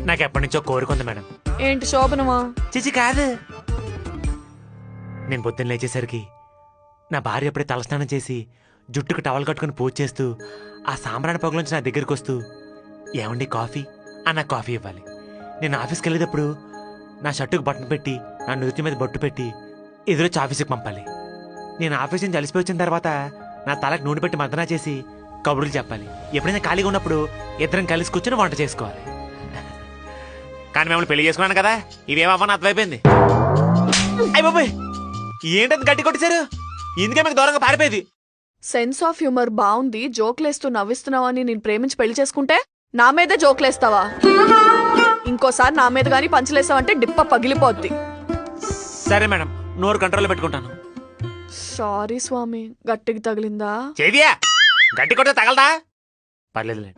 నాకు ఎప్పటి నుంచో కోరుకుంది మేడం. ఏంటి శోభనమా? చిచి కాదు. నేను పొద్దున్న లేచేసరికి నా భార్య ఎప్పుడే తలస్నానం చేసి జుట్టుకు టవల్ కట్టుకుని పూజ చేస్తూ ఆ సాంబ్రాణి పొగలోంచి నా దగ్గరికి వస్తూ ఏమండి కాఫీ అన్న కాఫీ ఇవ్వాలి. నేను ఆఫీస్కి వెళ్ళేటప్పుడు నా షర్టుకు బటన్ పెట్టి నా నుదుటి మీద బొట్టు పెట్టి ఎదురొచ్చి ఆఫీస్కి పంపాలి. నేను ఆఫీస్ నుంచి అలసిపోయి వచ్చిన తర్వాత నా తలకు నూనె పెట్టి మద్దనా చేసి కబుర్లు చెప్పాలి. ఎప్పుడైనా ఖాళీగా ఉన్నప్పుడు ఇద్దరం కలిసి కూర్చొని వంట చేసుకోవాలి. కానీ మిమ్మల్ని పెళ్లి చేసుకున్నాను కదా, ఇవేమవ్వని అర్థమైపోయింది. అయ్య బాబాయ్, ఏంటంత గట్టి కొట్టేశారు? ఇందుకే మీకు దూరంగా పారిపోయేది. సెన్స్ ఆఫ్ హ్యూమర్ బాగుంది. జోక్లేస్తూ నవ్విస్తున్నావని నేను ప్రేమించి పెళ్లి చేసుకుంటే నా మీదే జోక్లేస్తావా? ఇంకోసారి నా మీద గానీ పంచలేసావంటే డిప్ప పగిలిపోద్ది. సరే మేడం, నోరు కంట్రోల్లో పెట్టుకుంటాను. సారీ స్వామి, గట్టికి తగిలిందా? చేదియా గట్టి కొడితే తగలదా? పర్లేదులే.